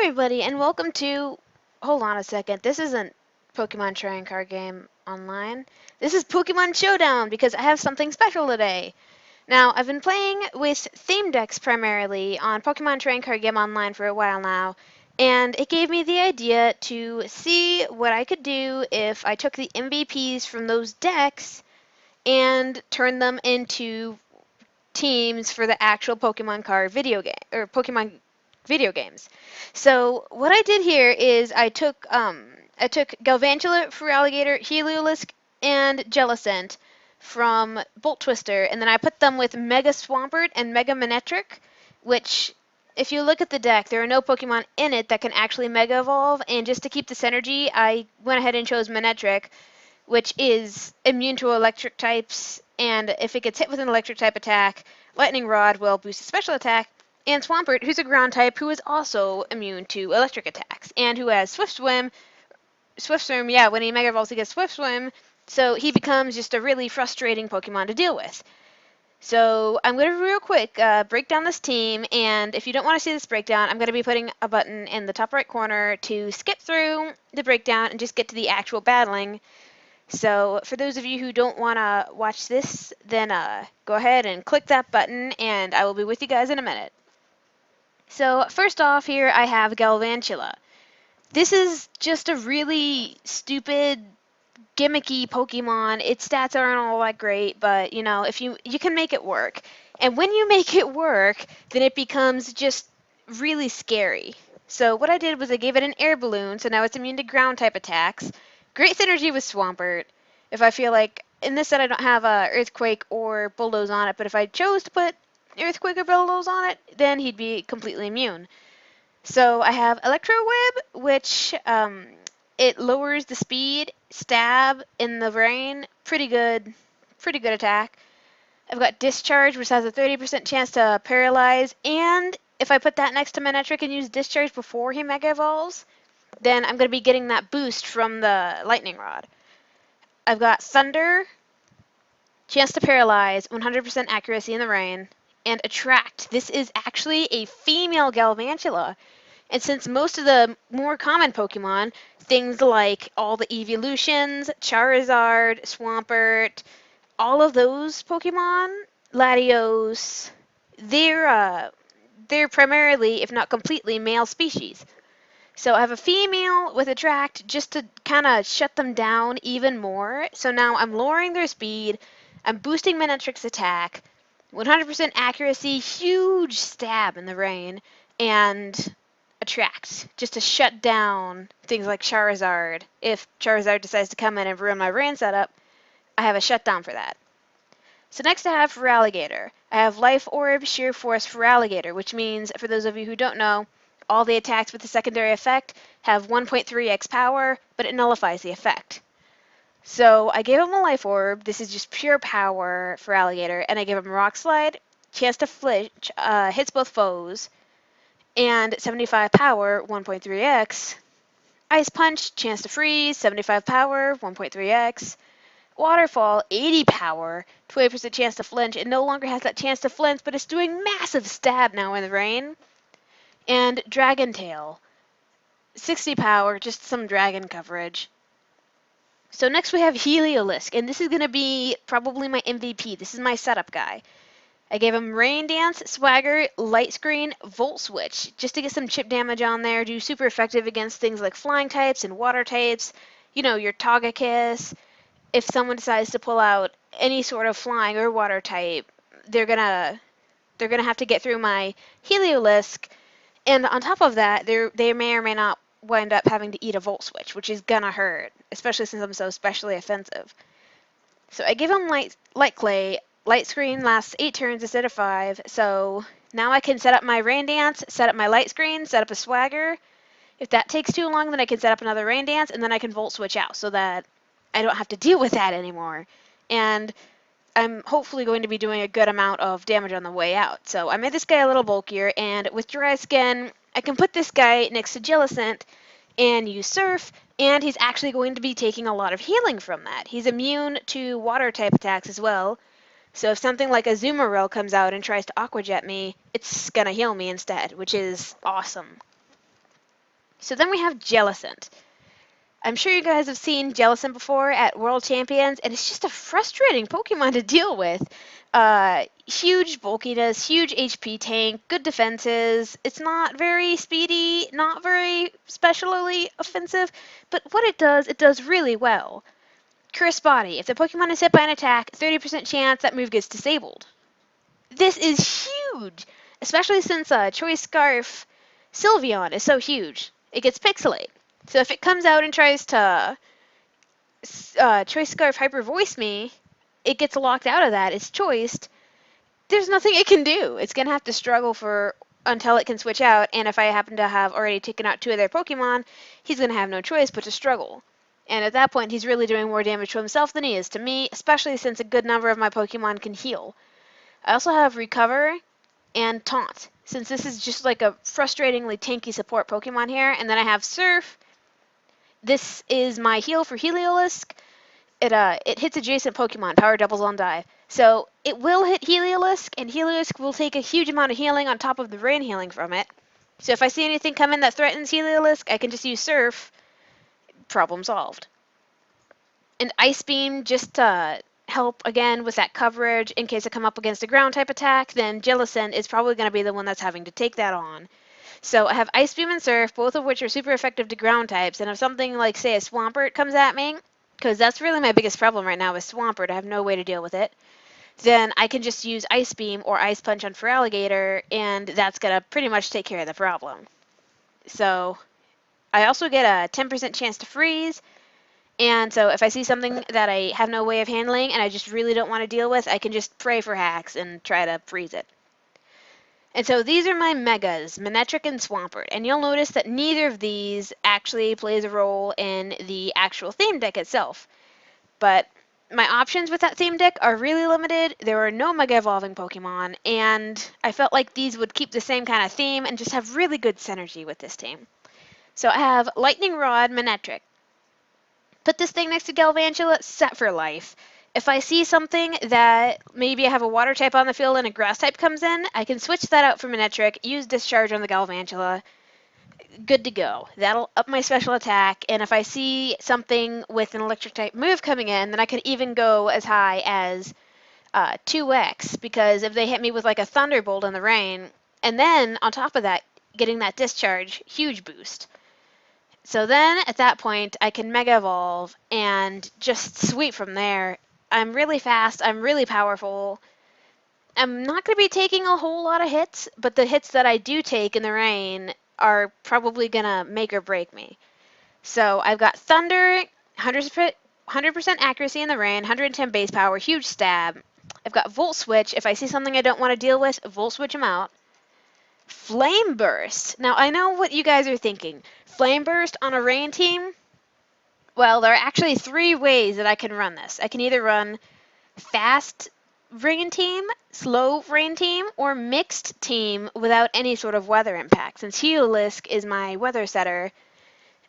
everybody, and welcome to... Hold on a second. This isn't Pokemon Trading Card Game Online. This is Pokemon Showdown, because I have something special today. Now, I've been playing with theme decks primarily on Pokemon Trading Card Game Online for a while now, and it gave me the idea to see what I could do if I took the MVPs from those decks and turned them into teams for the actual Pokemon card video game, or Pokemon video games. So what I did here is I took Galvantula, Feraligatr, Heliolisk, and Jellicent from Bolt Twister, and then I put them with Mega Swampert and Mega Manectric, which, if you look at the deck, there are no Pokemon in it that can actually Mega Evolve, and just to keep the synergy, I went ahead and chose Manectric, which is immune to electric types, and if it gets hit with an electric type attack, Lightning Rod will boost its special attack, and Swampert, who's a ground type, who is also immune to electric attacks, and who has Swift Swim. Swift Swim, yeah, when he Mega Evolves, he gets Swift Swim, so he becomes just a really frustrating Pokemon to deal with. So I'm going to real quick break down this team, and if you don't want to see this breakdown, I'm going to be putting a button in the top right corner to skip through the breakdown and just get to the actual battling. So for those of you who don't want to watch this, then go ahead and click that button, and I will be with you guys in a minute. So first off here, I have Galvantula. This is just a really stupid, gimmicky Pokemon. Its stats aren't all that great, but you know, if you can make it work. And when you make it work, then it becomes just really scary. So what I did was I gave it an air balloon, so now it's immune to ground type attacks. Great synergy with Swampert. If I feel like in this set I don't have Earthquake or Bulldoze on it, but if I chose to put Earthquake or Bulldoze on it, then he'd be completely immune. So I have Electro Whip, which it lowers the speed, stab in the brain, pretty good attack. I've got Discharge, which has a 30% chance to paralyze, and if I put that next to Manectric and use Discharge before he Mega Evolves, then I'm going to be getting that boost from the Lightning Rod. I've got Thunder, chance to paralyze, 100% accuracy in the rain, and Attract. This is actually a female Galvantula. And since most of the more common Pokemon, things like all the evolutions, Charizard, Swampert, all of those Pokemon, Latios, they're primarily, if not completely, male species. So I have a female with Attract just to kind of shut them down even more. So now I'm lowering their speed, I'm boosting Manectric's attack, 100% accuracy, huge stab in the rain, and Attract, just to shut down things like Charizard. If Charizard decides to come in and ruin my rain setup, I have a shutdown for that. So next I have Feraligatr. I have Life Orb, Sheer Force, Feraligatr, which means, for those of you who don't know, all the attacks with the secondary effect have 1.3x power, but it nullifies the effect. So I gave him a Life Orb. This is just pure power for Alligator, and I gave him Rock Slide, chance to flinch, hits both foes, and 75 power, 1.3x. Ice Punch, chance to freeze, 75 power, 1.3x. Waterfall, 80 power, 20% chance to flinch. It no longer has that chance to flinch, but it's doing massive stab now in the rain. And Dragon Tail, 60 power, just some dragon coverage. So next we have Heliolisk, and this is going to be probably my MVP. This is my setup guy. I gave him Rain Dance, Swagger, Light Screen, Volt Switch, just to get some chip damage on there, do super effective against things like flying types and water types, you know, your Togekiss. If someone decides to pull out any sort of flying or water type, they're gonna have to get through my Heliolisk, and on top of that, they may or may not wind up having to eat a Volt Switch, which is gonna hurt, especially since I'm so specially offensive. So I give him Light Clay. Light Screen lasts 8 turns instead of 5, so now I can set up my Rain Dance, set up my Light Screen, set up a Swagger. If that takes too long, then I can set up another Rain Dance, and then I can Volt Switch out so that I don't have to deal with that anymore. And I'm hopefully going to be doing a good amount of damage on the way out. So I made this guy a little bulkier, and with Dry Skin, I can put this guy next to Jellicent and use Surf, and he's actually going to be taking a lot of healing from that. He's immune to water type attacks as well. So if something like a Azumarill comes out and tries to Aqua Jet me, it's gonna heal me instead, which is awesome. So then we have Jellicent. I'm sure you guys have seen Jellicent before at World Champions, and it's just a frustrating Pokemon to deal with. Huge bulkiness, huge HP tank, good defenses. It's not very speedy, not very specially offensive, but what it does really well. Curse Body. If the Pokemon is hit by an attack, 30% chance that move gets disabled. This is huge, especially since Choice Scarf Sylveon is so huge. It gets Pixelate. So if it comes out and tries to Choice Scarf Hyper Voice me, it gets locked out of that. It's choiced. There's nothing it can do. It's gonna have to struggle for until it can switch out. And if I happen to have already taken out two of their Pokemon, he's gonna have no choice but to struggle. And at that point, he's really doing more damage to himself than he is to me, especially since a good number of my Pokemon can heal. I also have Recover and Taunt, since this is just like a frustratingly tanky support Pokemon here. And then I have Surf. This is my heal for Heliolisk. It hits adjacent Pokemon, power doubles on die. So it will hit Heliolisk, and Heliolisk will take a huge amount of healing on top of the rain healing from it. So if I see anything come in that threatens Heliolisk, I can just use Surf. Problem solved. And Ice Beam just to help again with that coverage in case I come up against a ground type attack, then Jellicent is probably going to be the one that's having to take that on. So I have Ice Beam and Surf, both of which are super effective to ground types, and if something like, say, a Swampert comes at me, because that's really my biggest problem right now is Swampert, I have no way to deal with it, then I can just use Ice Beam or Ice Punch on Feraligatr, and that's going to pretty much take care of the problem. So I also get a 10% chance to freeze, and so if I see something that I have no way of handling and I just really don't want to deal with, I can just pray for hacks and try to freeze it. And so these are my Megas, Manectric and Swampert, and you'll notice that neither of these actually plays a role in the actual theme deck itself. But my options with that theme deck are really limited. There are no Mega Evolving Pokemon, and I felt like these would keep the same kind of theme and just have really good synergy with this team. So I have Lightning Rod, Manectric. Put this thing next to Galvantula, set for life. If I see something that maybe I have a water type on the field and a grass type comes in, I can switch that out for Manectric, use Discharge on the Galvantula. Good to go. That'll up my special attack, and if I see something with an electric type move coming in, then I can even go as high as 2x, because if they hit me with like a Thunderbolt in the rain, and then on top of that, getting that Discharge, huge boost. So then at that point, I can Mega Evolve and just sweep from there. I'm really fast, I'm really powerful. I'm not going to be taking a whole lot of hits, but the hits that I do take in the rain are probably going to make or break me. So I've got Thunder, 100% accuracy in the rain, 110 base power, huge stab. I've got Volt Switch. If I see something I don't want to deal with, Volt Switch them out. Flame Burst. Now I know what you guys are thinking. Flame Burst on a rain team? Well, there are actually 3 ways that I can run this. I can either run fast rain team, slow rain team, or mixed team without any sort of weather impact. Since Heliolisk is my weather setter,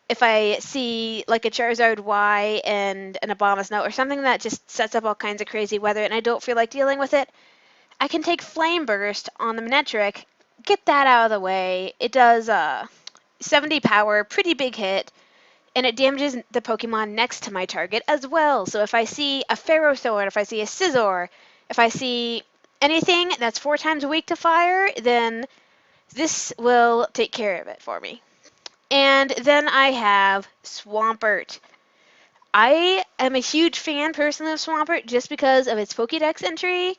if I see like a Charizard Y and an Abomasnow or something that just sets up all kinds of crazy weather and I don't feel like dealing with it, I can take Flame Burst on the Manectric, get that out of the way. It does 70 power, pretty big hit, and it damages the Pokemon next to my target as well. So if I see a Ferrothorn, if I see a Scizor, if I see anything that's 4 times weak to fire, then this will take care of it for me. And then I have Swampert. I am a huge fan personally of Swampert just because of its Pokédex entry,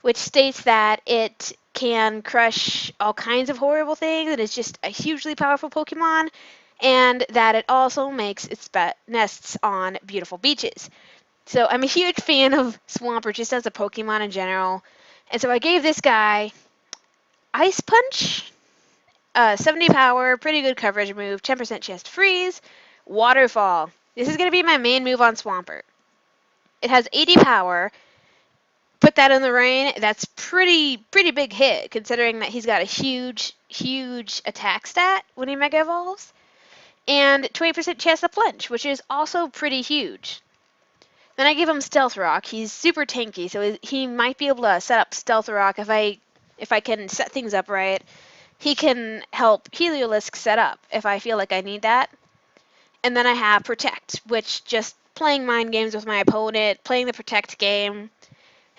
which states that it can crush all kinds of horrible things and is just a hugely powerful Pokemon, and that it also makes its nests on beautiful beaches. So I'm a huge fan of Swampert just as a Pokemon in general, and so I gave this guy Ice Punch, 70 power, pretty good coverage move, 10% chance to freeze, Waterfall. This is going to be my main move on Swampert. It has 80 power. Put that in the rain, that's pretty big hit, considering that he's got a huge attack stat when he Mega Evolves. And 20% chance to flinch, which is also pretty huge. Then I give him Stealth Rock. He's super tanky, so he might be able to set up Stealth Rock if I can set things up right. he can help Heliolisk set up if I feel like I need that. And then I have Protect, which just playing mind games with my opponent, playing the Protect game.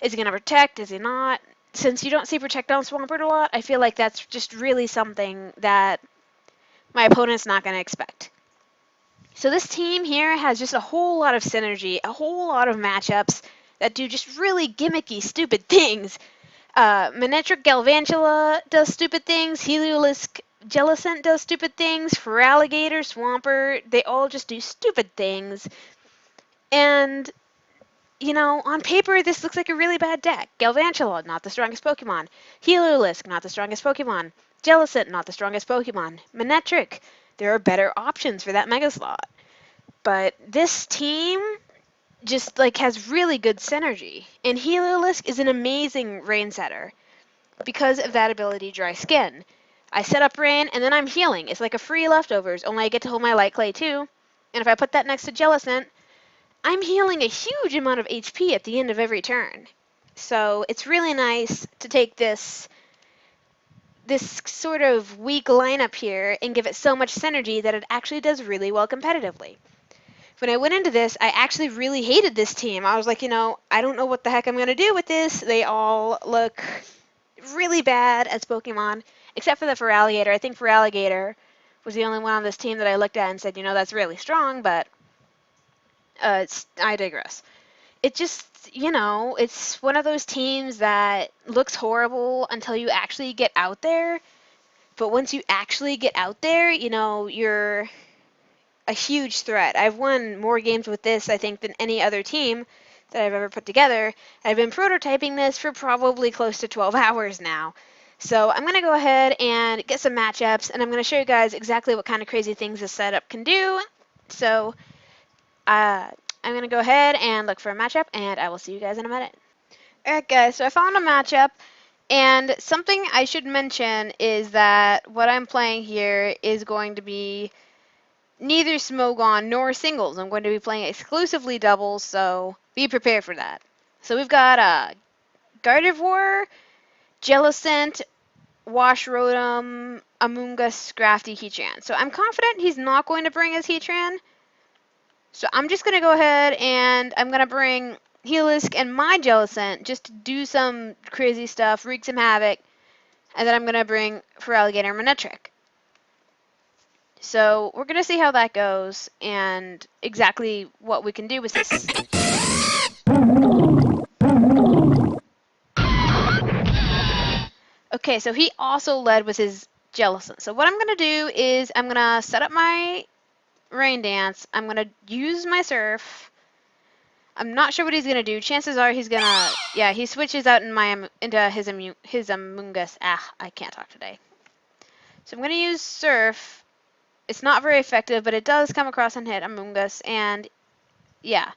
Is he going to protect? Is he not? Since you don't see Protect on Swampert a lot, I feel like that's just really something that my opponent's not going to expect. So this team here has just a whole lot of synergy, a whole lot of matchups that do just really gimmicky, stupid things. Manectric Galvantula does stupid things. Heliolisk Jellicent does stupid things. Feraligatr, Swampert, they all just do stupid things. And, you know, on paper, this looks like a really bad deck. Galvantula, not the strongest Pokemon. Heliolisk, not the strongest Pokemon. Jellicent, not the strongest Pokemon. Manectric, there are better options for that Mega Slot. But this team just like has really good synergy. And Heliolisk is an amazing rain setter because of that ability, Dry Skin. I set up rain and then I'm healing. It's like a free leftovers, only I get to hold my Light Clay too. And if I put that next to Jellicent, I'm healing a huge amount of HP at the end of every turn. So it's really nice to take this sort of weak lineup here and give it so much synergy that it actually does really well competitively. When I went into this, I actually really hated this team. I was like, you know, I don't know what the heck I'm going to do with this. They all look really bad as Pokemon, except for the Feraligatr. I think Feraligatr was the only one on this team that I looked at and said, you know, that's really strong, but I digress. It just, you know, it's one of those teams that looks horrible until you actually get out there. But once you actually get out there, you know, you're a huge threat. I've won more games with this, I think, than any other team that I've ever put together. I've been prototyping this for probably close to 12 hours now. So I'm going to go ahead and get some matchups, and I'm going to show you guys exactly what kind of crazy things this setup can do. So I'm going to go ahead and look for a matchup, and I will see you guys in a minute. Alright guys, so I found a matchup, and something I should mention is that what I'm playing here is going to be neither Smogon nor singles. I'm going to be playing exclusively doubles, so be prepared for that. So we've got Gardevoir, Jellicent, Washrotom, Amoonguss, Scrafty, Heatran. So I'm confident he's not going to bring his Heatran. So I'm just going to go ahead and I'm going to bring Heliolisk and my Jellicent just to do some crazy stuff, wreak some havoc, and then I'm going to bring Feraligatr and Manectric. So we're going to see how that goes and exactly what we can do with this. Okay, so he also led with his Jellicent. So what I'm going to do is I'm going to set up my Rain Dance. I'm going to use my Surf. I'm not sure what he's going to do. Chances are he's going to, yeah, he switches out into his Amoonguss. I can't talk today. So I'm going to use Surf. It's not very effective, but it does come across and hit Amoonguss, and yeah.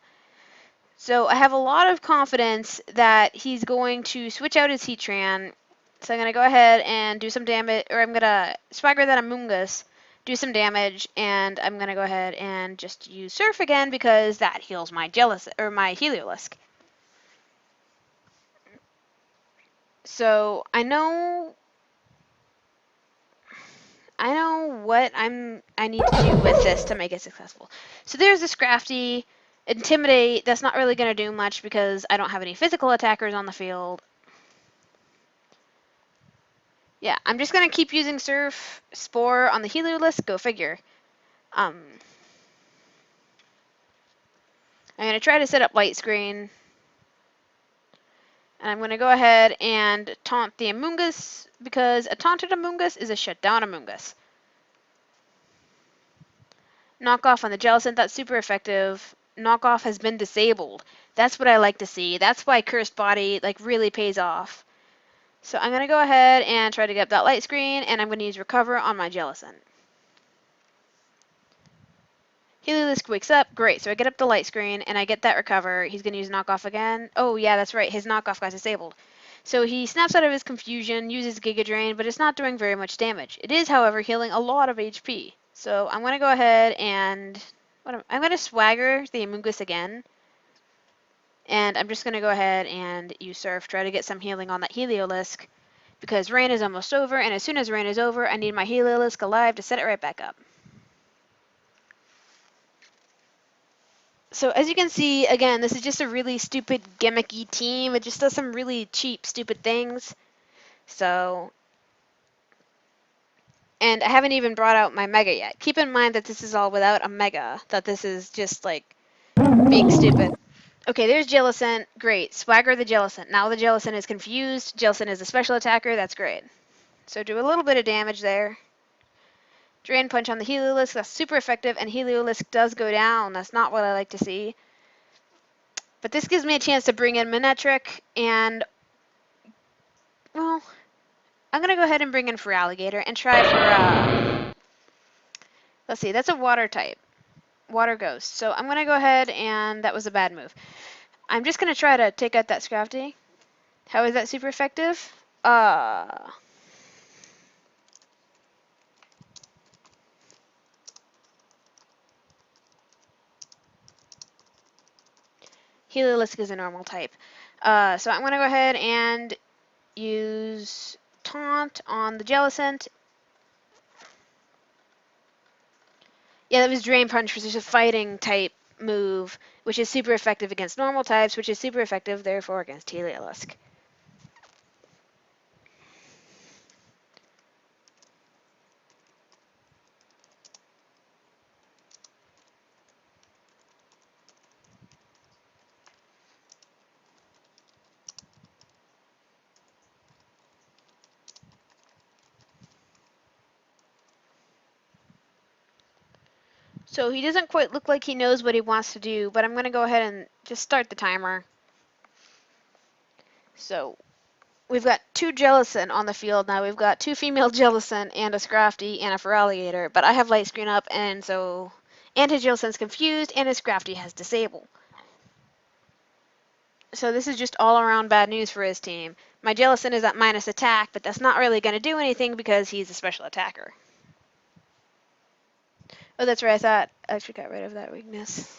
So I have a lot of confidence that he's going to switch out his Heatran. So I'm going to go ahead and do some damage, or I'm going to Swagger that Amoonguss, do some damage, and I'm going to go ahead and just use Surf again because that heals my my Heliolisk. So I know what I need to do with this to make it successful. So there's this Scrafty. Intimidate, that's not really going to do much because I don't have any physical attackers on the field. Yeah, I'm just going to keep using Surf, Spore on the Heliolisk, go figure. I'm going to try to set up Light Screen. And I'm going to go ahead and taunt the Amoonguss because a taunted Amoonguss is a shutdown Amoonguss. Knockoff on the Jellicent, that's super effective. Knockoff has been disabled. That's what I like to see. That's why Cursed Body like really pays off. So I'm going to go ahead and try to get up that Light Screen, and I'm going to use Recover on my Jellicent. Heliolisk wakes up. Great, so I get up the Light Screen, and I get that Recover. He's going to use Knockoff again. Oh, yeah, that's right. His Knockoff got disabled. So he snaps out of his confusion, uses Giga Drain, but it's not doing very much damage. It is, however, healing a lot of HP. So I'm going to go ahead and I'm going to Swagger the Amoonguss again. And I'm just going to go ahead and use Surf, try to get some healing on that Heliolisk. because rain is almost over, and as soon as rain is over, I need my Heliolisk alive to set it right back up. So as you can see, again, this is just a really stupid gimmicky team. It just does some really cheap, stupid things. So, and I haven't even brought out my Mega yet. Keep in mind that this is all without a Mega, that this is just like being stupid. Okay, there's Jellicent. Great. Swagger the Jellicent. Now the Jellicent is confused. Jellicent is a special attacker. That's great. So do a little bit of damage there. Drain Punch on the Heliolisk. That's super effective, and Heliolisk does go down. That's not what I like to see. But this gives me a chance to bring in Manectric, and, well, I'm going to go ahead and bring in Feraligatr and try for, let's see, that's a water type. Water Ghost. So I'm going to go ahead, and that was a bad move. I'm just going to try to take out that Scrafty. How is that super effective? Heliolisk is a normal type. So I'm going to go ahead and use Taunt on the Jellicent. Yeah, that was Drain Punch, which is a fighting type move, which is super effective against normal types, which is super effective, therefore, against Heliolisk. So he doesn't quite look like he knows what he wants to do, but I'm going to go ahead and just start the timer. So we've got two Jellicent on the field now. We've got two female Jellicent and a Scrafty and a Feraligatr, but I have light screen up, and so and his Jellicent's confused, and his Scrafty has disable. So this is just all around bad news for his team. My Jellicent is at minus attack, but that's not really going to do anything because he's a special attacker. Oh, that's right. I thought I actually got rid of that weakness.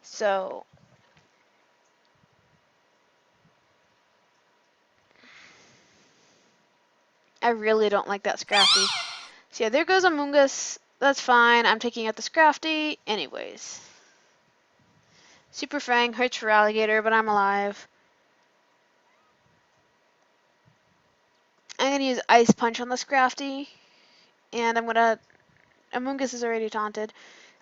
So I really don't like that Scrafty. So yeah, there goes Amoonguss. That's fine. I'm taking out the Scrafty anyways. Super Fang hurts Feraligatr, but I'm alive. I'm going to use Ice Punch on the Scrafty. And I'm going to... Amoonguss is already taunted.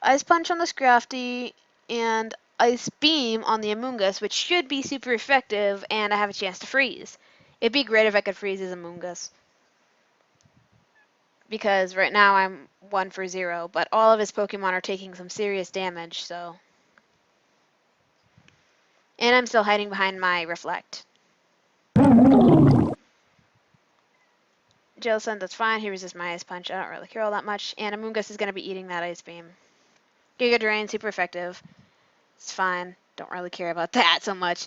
Ice Punch on the Scrafty and Ice Beam on the Amoonguss, which should be super effective, and I have a chance to freeze. It'd be great if I could freeze his Amoonguss. Because right now I'm 1 for 0, but all of his Pokemon are taking some serious damage, so... And I'm still hiding behind my Reflect. Jellicent, that's fine. He resists my Ice Punch. I don't really care all that much. And Amoonguss is going to be eating that Ice Beam. Giga Drain, super effective. It's fine. Don't really care about that so much.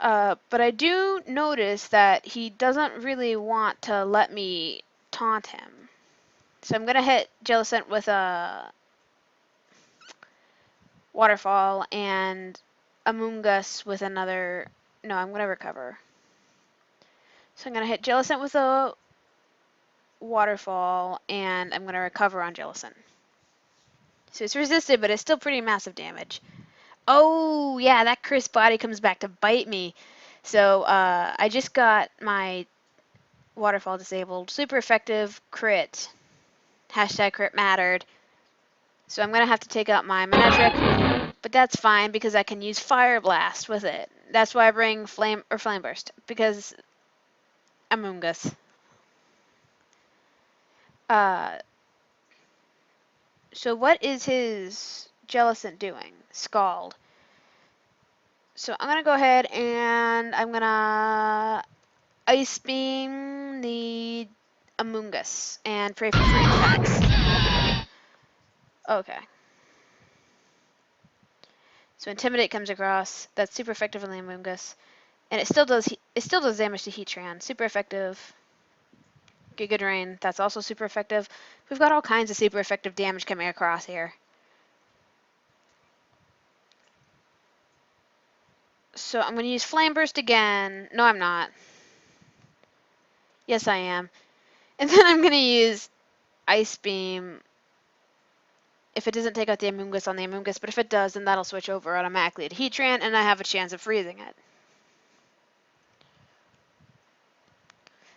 But I do notice that he doesn't really want to let me taunt him. So I'm going to hit Jellicent with a Waterfall and Amoonguss with another... No, I'm going to recover. So I'm going to hit Jellicent with a Waterfall, and I'm going to recover on Jellicent. So it's resisted, but it's still pretty massive damage. Oh, yeah, that cursed body comes back to bite me. So I just got my Waterfall disabled. Super effective crit. Hashtag crit mattered. So I'm going to have to take out my Manectric, but that's fine because I can use Fire Blast with it. That's why I bring Flame Burst, because Amoonguss. So what is his Jellicent doing? Scald. So I'm going to go ahead and I'm going to Ice Beam the Amoonguss and pray for free attacks. Okay. So Intimidate comes across. That's super effective on the Amoonguss. And it still does damage to Heatran. Super effective. Giga Drain, that's also super effective. We've got all kinds of super effective damage coming across here. So I'm going to use Flame Burst again. No, I'm not. Yes, I am. And then I'm going to use Ice Beam if it doesn't take out the Amoonguss on the Amoonguss, but if it does, then that'll switch over automatically to Heatran, and I have a chance of freezing it.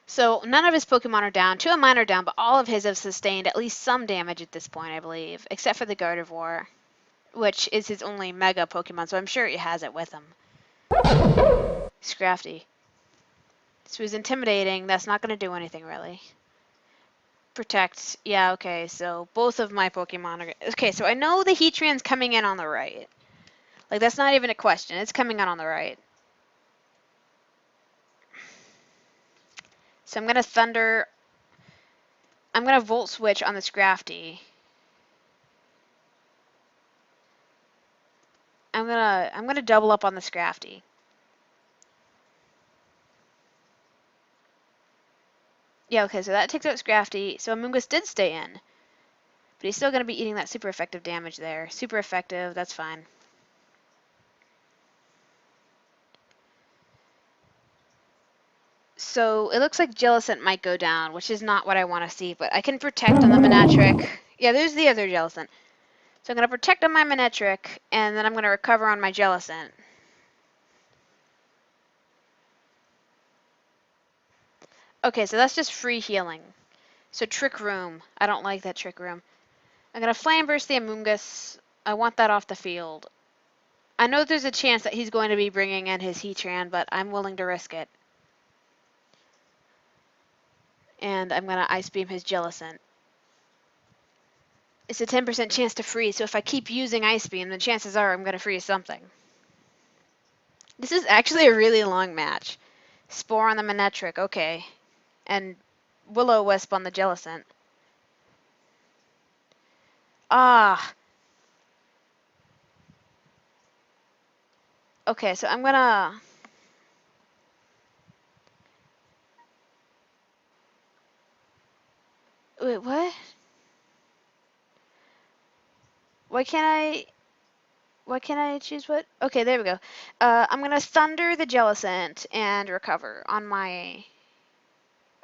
So none of his Pokemon are down. 2 of mine are down, but all of his have sustained at least some damage at this point, I believe, except for the Gardevoir, which is his only Mega Pokemon, so I'm sure he has it with him. Scrafty. So he's intimidating. That's not going to do anything, really. Protect. Yeah, okay, so both of my Pokemon are... Okay, so I know the Heatran's coming in on the right. Like, that's not even a question. It's coming in on the right. So I'm going to Thunder... I'm going to Volt Switch on the Scrafty. I'm gonna double up on the Scrafty. Yeah, okay, so that takes out Scrafty. So Amoonguss did stay in. But he's still gonna be eating that super effective damage there. Super effective, that's fine. So it looks like Jellicent might go down, which is not what I want to see, but I can protect on the Manectric. Yeah, there's the other Jellicent. So I'm gonna protect on my Manectric, and then I'm gonna recover on my Jellicent. Okay, so that's just free healing. So Trick Room. I don't like that Trick Room. I'm gonna Flame Burst the Amoonguss. I want that off the field. I know there's a chance that he's going to be bringing in his Heatran, but I'm willing to risk it. And I'm gonna Ice Beam his Jellicent. It's a 10% chance to freeze, so if I keep using Ice Beam, then chances are I'm gonna freeze something. This is actually a really long match. Spore on the Manectric, okay. And Will-O-Wisp on the Jellicent. Ah. Okay, so I'm gonna... Wait, what? Why can't I choose what? Okay, there we go. I'm gonna Thunder the Jellicent and recover on my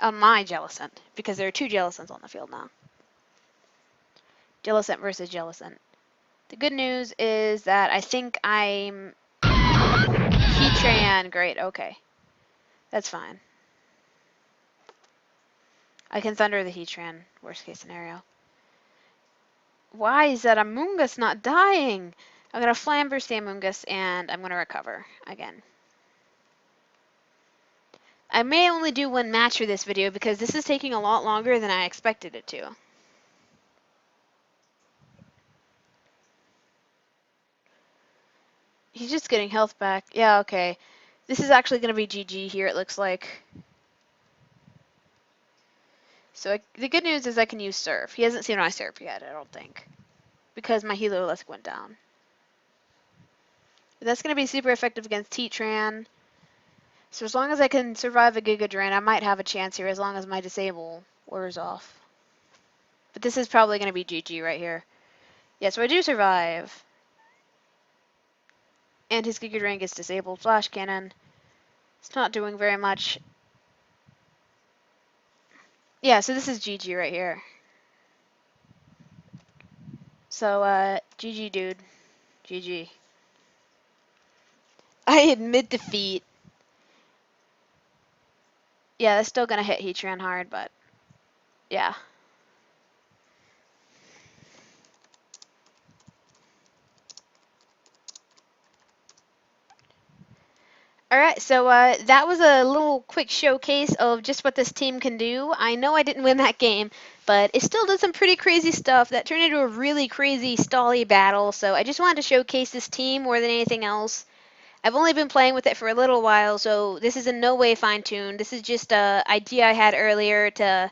Jellicent, because there are 2 Jellicents on the field now. Jellicent versus Jellicent. The good news is that I think I'm Heatran. Great, okay. That's fine. I can Thunder the Heatran, worst case scenario. Why is that Amoonguss not dying? I'm gonna Flame Burst the Amoonguss and I'm gonna recover again. I may only do 1 match for this video because this is taking a lot longer than I expected it to. He's just getting health back. Yeah, okay. This is actually going to be GG here, it looks like. So the good news is I can use Surf. He hasn't seen my Surf yet, I don't think. Because my Heliolisk went down. But that's going to be super effective against Heatran. So as long as I can survive a Giga Drain, I might have a chance here as long as my Disable wears off. But this is probably going to be GG right here. Yeah, so I do survive. And his Giga Drain gets disabled. Flash Cannon. It's not doing very much. Yeah, so this is GG right here. So, GG, dude. GG. I admit defeat. Yeah, that's still gonna hit Heatran hard, but yeah. Alright, so that was a little quick showcase of just what this team can do. I know I didn't win that game, but it still did some pretty crazy stuff that turned into a really crazy stally battle, so I just wanted to showcase this team more than anything else. I've only been playing with it for a little while, so this is in no way fine-tuned. This is just an idea I had earlier to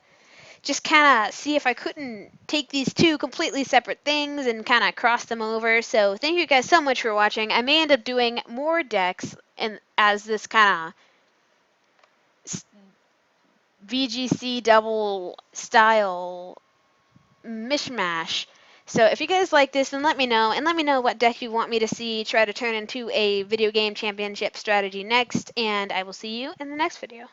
just kind of see if I couldn't take these 2 completely separate things and kind of cross them over. So thank you guys so much for watching. I may end up doing more decks and as this kind of VGC double style mishmash. So if you guys like this, then let me know, and let me know what deck you want me to see try to turn into a video game championship strategy next, and I will see you in the next video.